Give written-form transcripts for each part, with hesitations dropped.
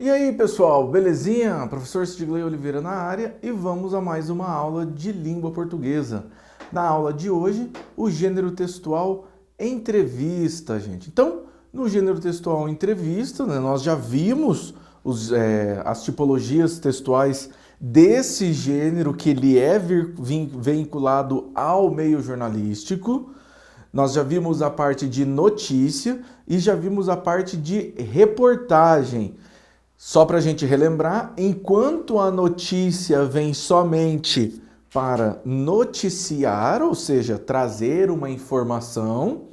E aí pessoal, belezinha? Professor Sidgley Oliveira na área e vamos a mais uma aula de língua portuguesa. Na aula de hoje, o gênero textual entrevista, gente. Então, no gênero textual entrevista, né, nós já vimos as tipologias textuais desse gênero que ele é vinculado ao meio jornalístico. Nós já vimos a parte de notícia e já vimos a parte de reportagem. Só para a gente relembrar, enquanto a notícia vem somente para noticiar, ou seja, trazer uma informação,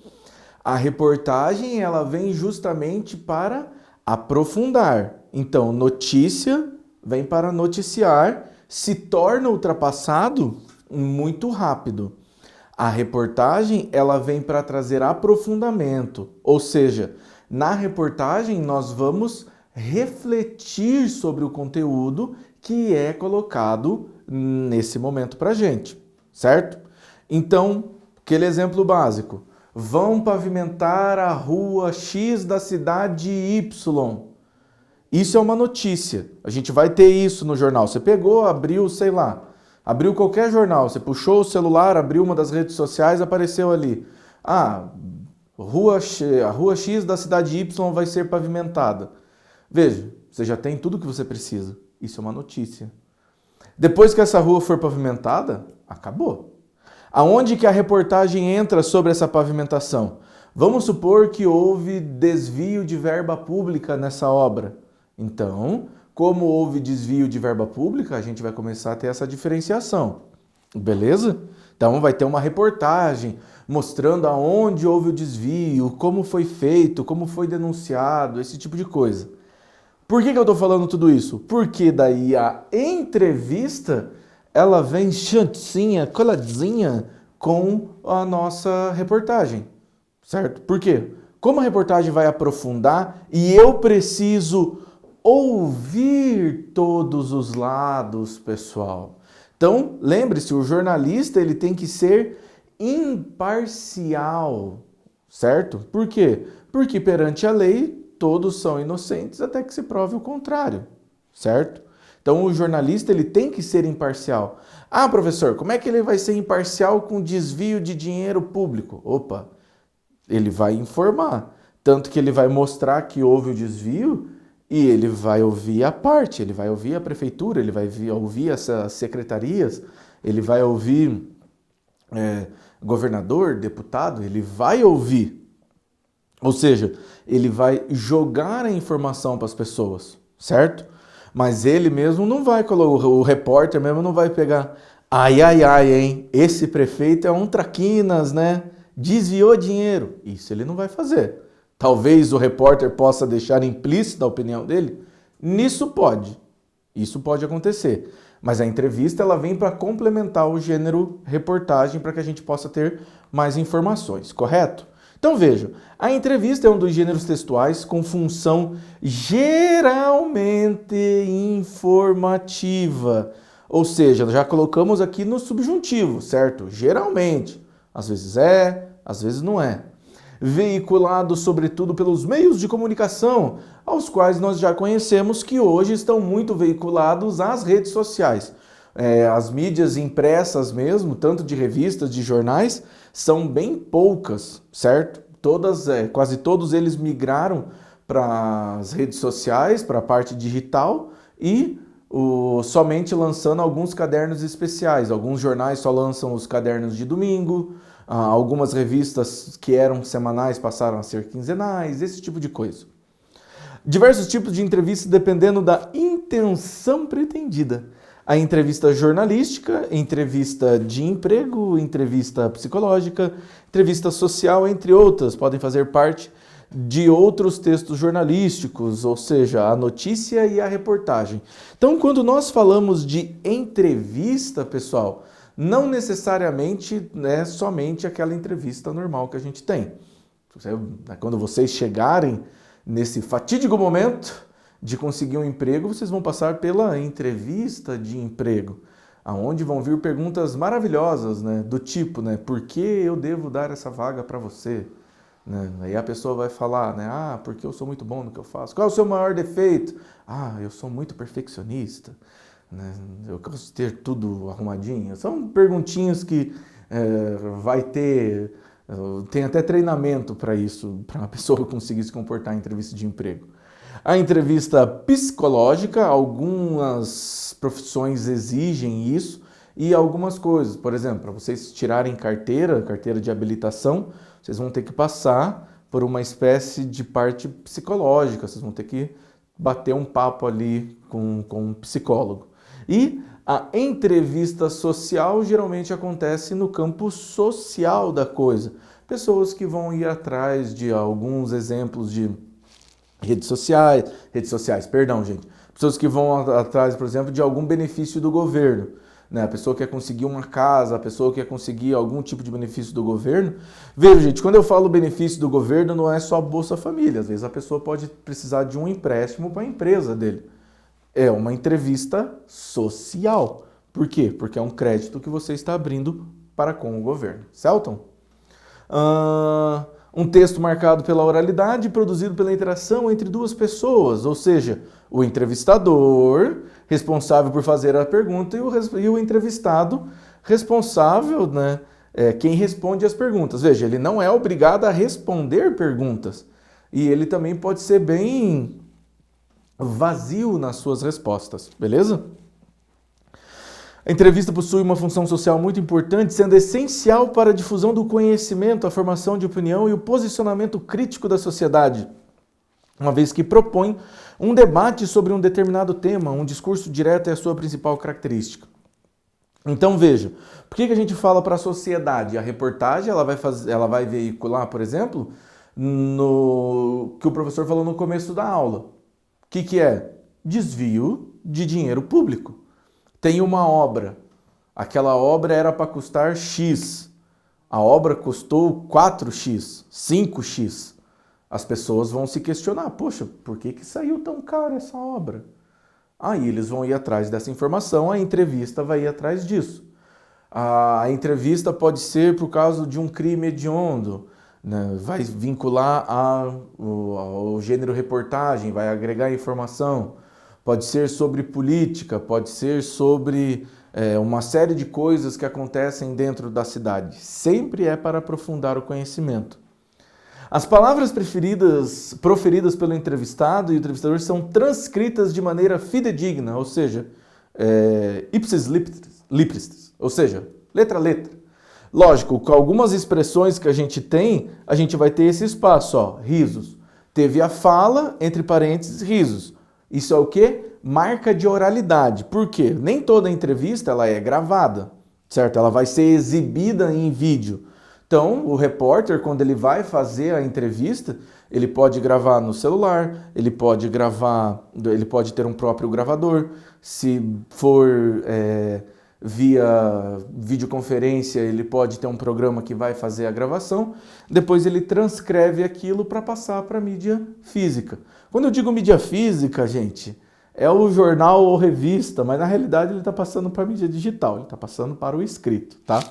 a reportagem ela vem justamente para aprofundar. Então, notícia vem para noticiar, se torna ultrapassado muito rápido. A reportagem ela vem para trazer aprofundamento, ou seja, na reportagem nós vamos refletir sobre o conteúdo que é colocado nesse momento para a gente, certo? Então, aquele exemplo básico. Vão pavimentar a rua X da cidade Y. Isso é uma notícia. A gente vai ter isso no jornal. Você pegou, abriu, sei lá, abriu qualquer jornal, você puxou o celular, abriu uma das redes sociais, apareceu ali. A rua X da cidade Y vai ser pavimentada. Veja, você já tem tudo o que você precisa. Isso é uma notícia. Depois que essa rua for pavimentada, acabou. Aonde que a reportagem entra sobre essa pavimentação? Vamos supor que houve desvio de verba pública nessa obra. Então, como houve desvio de verba pública, a gente vai começar a ter essa diferenciação. Beleza? Então vai ter uma reportagem mostrando aonde houve o desvio, como foi feito, como foi denunciado, esse tipo de coisa. Por que eu estou falando tudo isso? Porque daí a entrevista, ela vem chantinha, coladinha com a nossa reportagem, certo? Por quê? Como a reportagem vai aprofundar e eu preciso ouvir todos os lados, pessoal. Então, lembre-se, o jornalista ele tem que ser imparcial, certo? Por quê? Porque perante a lei, todos são inocentes até que se prove o contrário, certo? Então o jornalista ele tem que ser imparcial. Ah, professor, como é que ele vai ser imparcial com desvio de dinheiro público? Opa, ele vai informar. Tanto que ele vai mostrar que houve o desvio e ele vai ouvir a parte, ele vai ouvir a prefeitura, ele vai ouvir essas secretarias, ele vai ouvir governador, deputado, ele vai ouvir. Ou seja, ele vai jogar a informação para as pessoas, certo? Mas ele mesmo não vai colocar, o repórter mesmo não vai pegar, ai, hein, esse prefeito é um traquinas, né? Desviou dinheiro. Isso ele não vai fazer. Talvez o repórter possa deixar implícita a opinião dele. Nisso pode. Isso pode acontecer. Mas a entrevista ela vem para complementar o gênero reportagem para que a gente possa ter mais informações, correto? Então vejam, a entrevista é um dos gêneros textuais com função geralmente informativa. Ou seja, já colocamos aqui no subjuntivo, certo? Geralmente. Às vezes é, às vezes não é. Veiculado sobretudo pelos meios de comunicação, aos quais nós já conhecemos que hoje estão muito veiculados às redes sociais. As mídias impressas mesmo, tanto de revistas, de jornais, são bem poucas, certo? Quase todos eles migraram para as redes sociais, para a parte digital e somente lançando alguns cadernos especiais. Alguns jornais só lançam os cadernos de domingo, algumas revistas que eram semanais passaram a ser quinzenais, esse tipo de coisa. Diversos tipos de entrevistas dependendo da intenção pretendida. A entrevista jornalística, entrevista de emprego, entrevista psicológica, entrevista social, entre outras, podem fazer parte de outros textos jornalísticos, ou seja, a notícia e a reportagem. Então, quando nós falamos de entrevista, pessoal, não necessariamente é somente aquela entrevista normal que a gente tem. Quando vocês chegarem nesse fatídico momento de conseguir um emprego, vocês vão passar pela entrevista de emprego, aonde vão vir perguntas maravilhosas, né, do tipo, né, por que eu devo dar essa vaga para você? né? Aí a pessoa vai falar, né? Ah, porque eu sou muito bom no que eu faço. Qual é o seu maior defeito? Ah, eu sou muito perfeccionista, né? Eu gosto de ter tudo arrumadinho. São perguntinhas que vai ter... Tem até treinamento para isso, para a pessoa conseguir se comportar em entrevista de emprego. A entrevista psicológica, algumas profissões exigem isso e algumas coisas. Por exemplo, para vocês tirarem carteira de habilitação, vocês vão ter que passar por uma espécie de parte psicológica, vocês vão ter que bater um papo ali com um psicólogo. E a entrevista social geralmente acontece no campo social da coisa. Pessoas que vão ir atrás de alguns exemplos de redes sociais, perdão, gente. Pessoas que vão atrás, por exemplo, de algum benefício do governo, né? A pessoa quer conseguir uma casa, a pessoa quer conseguir algum tipo de benefício do governo. Veja, gente, quando eu falo benefício do governo, não é só Bolsa Família. Às vezes a pessoa pode precisar de um empréstimo para a empresa dele. É uma entrevista social. Por quê? Porque é um crédito que você está abrindo para com o governo. Celton? Um texto marcado pela oralidade, produzido pela interação entre duas pessoas, ou seja, o entrevistador, responsável por fazer a pergunta, e o entrevistado, responsável, né, quem responde as perguntas. Veja, ele não é obrigado a responder perguntas, e ele também pode ser bem vazio nas suas respostas, beleza? A entrevista possui uma função social muito importante, sendo essencial para a difusão do conhecimento, a formação de opinião e o posicionamento crítico da sociedade, uma vez que propõe um debate sobre um determinado tema, um discurso direto é a sua principal característica. Então veja, por que a gente fala para a sociedade? A reportagem ela vai veicular, por exemplo, no que o professor falou no começo da aula. O que é? Desvio de dinheiro público. Tem uma obra, aquela obra era para custar X, a obra custou 4X, 5X. As pessoas vão se questionar, poxa, por que saiu tão caro essa obra? Aí eles vão ir atrás dessa informação, a entrevista vai ir atrás disso. A entrevista pode ser por causa de um crime hediondo, né? Vai vincular ao gênero reportagem, vai agregar informação. Pode ser sobre política, pode ser sobre uma série de coisas que acontecem dentro da cidade. Sempre é para aprofundar o conhecimento. As palavras proferidas pelo entrevistado e o entrevistador são transcritas de maneira fidedigna, ou seja, ipsis lipris, ou seja, letra a letra. Lógico, com algumas expressões que a gente vai ter esse espaço, ó, risos. Teve a fala, entre parênteses, risos. Isso é o quê? Marca de oralidade. Por quê? Nem toda entrevista ela é gravada, certo? Ela vai ser exibida em vídeo. Então, o repórter, quando ele vai fazer a entrevista, ele pode gravar no celular, ele pode ter um próprio gravador. Se for via videoconferência, ele pode ter um programa que vai fazer a gravação. Depois ele transcreve aquilo para passar para a mídia física. Quando eu digo mídia física, gente, é o jornal ou revista, mas na realidade ele está passando para a mídia digital, ele está passando para o escrito, tá?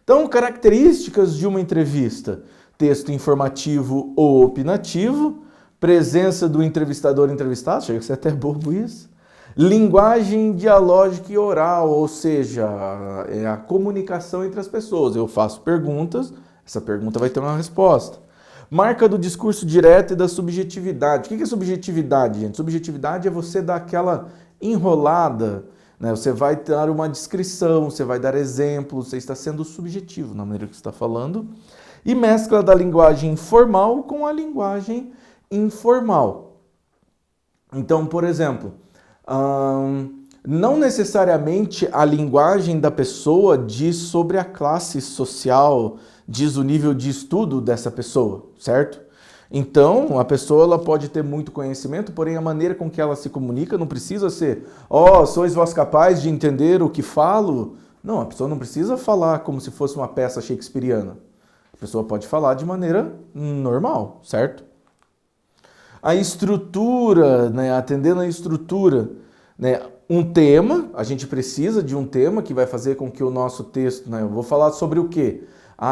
Então, características de uma entrevista: texto informativo ou opinativo, presença do entrevistador entrevistado, chega a ser até bobo isso, linguagem dialógica e oral, ou seja, é a comunicação entre as pessoas. Eu faço perguntas, essa pergunta vai ter uma resposta. Marca do discurso direto e da subjetividade. O que é subjetividade, gente? Subjetividade é você dar aquela enrolada, né? Você vai dar uma descrição, você vai dar exemplos, você está sendo subjetivo na maneira que você está falando. E mescla da linguagem formal com a linguagem informal. Então, por exemplo, não necessariamente a linguagem da pessoa diz sobre a classe social, diz o nível de estudo dessa pessoa, certo? Então, a pessoa ela pode ter muito conhecimento, porém a maneira com que ela se comunica não precisa ser sois vós capazes de entender o que falo? Não, a pessoa não precisa falar como se fosse uma peça shakespeariana. A pessoa pode falar de maneira normal, certo? A estrutura, né, atendendo a estrutura, né, um tema, a gente precisa de um tema que vai fazer com que o nosso texto, né, eu vou falar sobre o quê?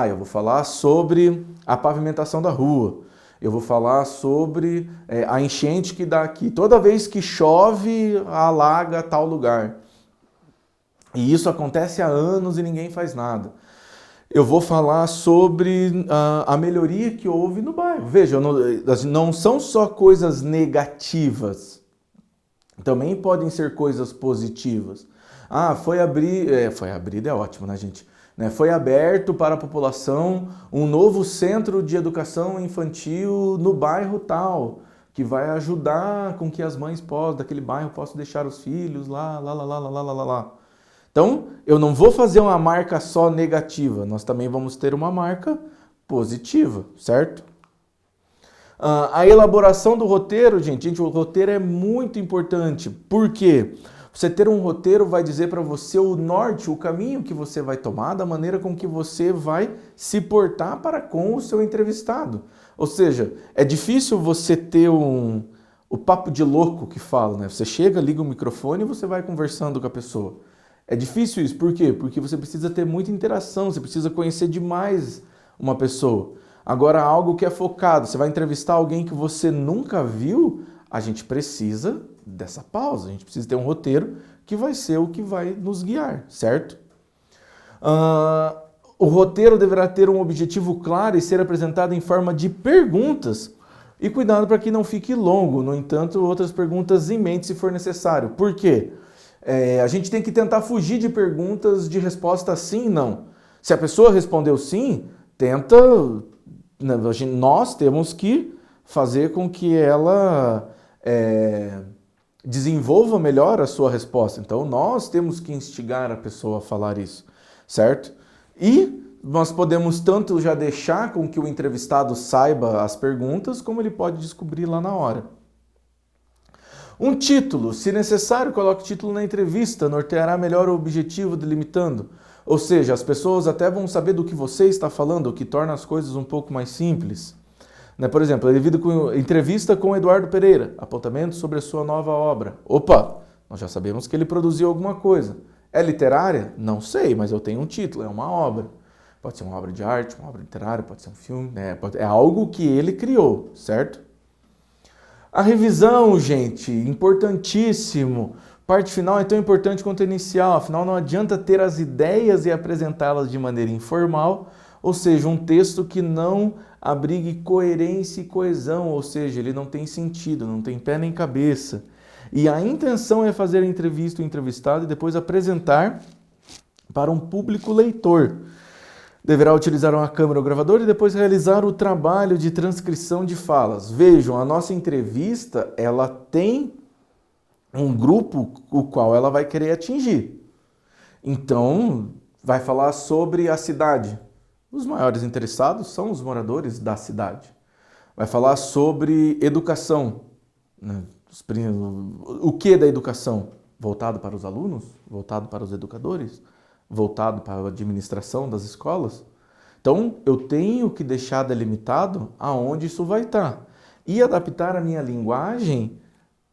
Eu vou falar sobre a pavimentação da rua, eu vou falar sobre a enchente que dá aqui. Toda vez que chove, alaga tal lugar. E isso acontece há anos e ninguém faz nada. Eu vou falar sobre a melhoria que houve no bairro. Veja, não são só coisas negativas. Também podem ser coisas positivas. Foi abrido é ótimo, né, gente? Foi aberto para a população um novo centro de educação infantil no bairro tal, que vai ajudar com que as mães daquele bairro possam deixar os filhos lá. Então, eu não vou fazer uma marca só negativa, nós também vamos ter uma marca positiva, certo? A elaboração do roteiro, gente, o roteiro é muito importante. Por quê? Você ter um roteiro vai dizer para você o norte, o caminho que você vai tomar, da maneira com que você vai se portar para com o seu entrevistado. Ou seja, é difícil você ter o papo de louco que fala, né? Você chega, liga o microfone e você vai conversando com a pessoa. É difícil isso, por quê? Porque você precisa ter muita interação, você precisa conhecer demais uma pessoa. Agora, algo que é focado, você vai entrevistar alguém que você nunca viu, a gente precisa dessa pausa, a gente precisa ter um roteiro que vai ser o que vai nos guiar, certo? O roteiro deverá ter um objetivo claro e ser apresentado em forma de perguntas. E cuidado para que não fique longo, no entanto, outras perguntas em mente se for necessário. Por quê? A gente tem que tentar fugir de perguntas de resposta sim e não. Se a pessoa respondeu sim, nós temos que fazer com que ela desenvolva melhor a sua resposta. Então, nós temos que instigar a pessoa a falar isso, certo? E nós podemos tanto já deixar com que o entrevistado saiba as perguntas, como ele pode descobrir lá na hora. Um título, se necessário, coloque o título na entrevista, norteará melhor o objetivo delimitando. Ou seja, as pessoas até vão saber do que você está falando, o que torna as coisas um pouco mais simples. Por exemplo, entrevista com Eduardo Pereira, apontamento sobre a sua nova obra. Opa, nós já sabemos que ele produziu alguma coisa. É literária? Não sei, mas eu tenho um título, é uma obra. Pode ser uma obra de arte, uma obra literária, pode ser um filme, é algo que ele criou, certo? A revisão, gente, importantíssimo. Parte final é tão importante quanto a inicial, afinal não adianta ter as ideias e apresentá-las de maneira informal, ou seja, um texto que não abrigue coerência e coesão, ou seja, ele não tem sentido, não tem pé nem cabeça. E a intenção é fazer a entrevista o entrevistado e depois apresentar para um público leitor. Deverá utilizar uma câmera ou gravador e depois realizar o trabalho de transcrição de falas. Vejam, a nossa entrevista, ela tem um grupo o qual ela vai querer atingir. Então, vai falar sobre a cidade. Os maiores interessados são os moradores da cidade. Vai falar sobre educação. O que da educação? Voltado para os alunos? Voltado para os educadores? Voltado para a administração das escolas? Então, eu tenho que deixar delimitado aonde isso vai estar. E adaptar a minha linguagem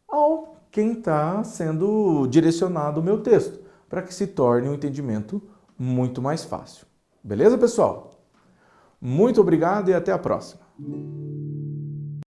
ao quem está sendo direcionado o meu texto, para que se torne um entendimento muito mais fácil. Beleza, pessoal? Muito obrigado e até a próxima.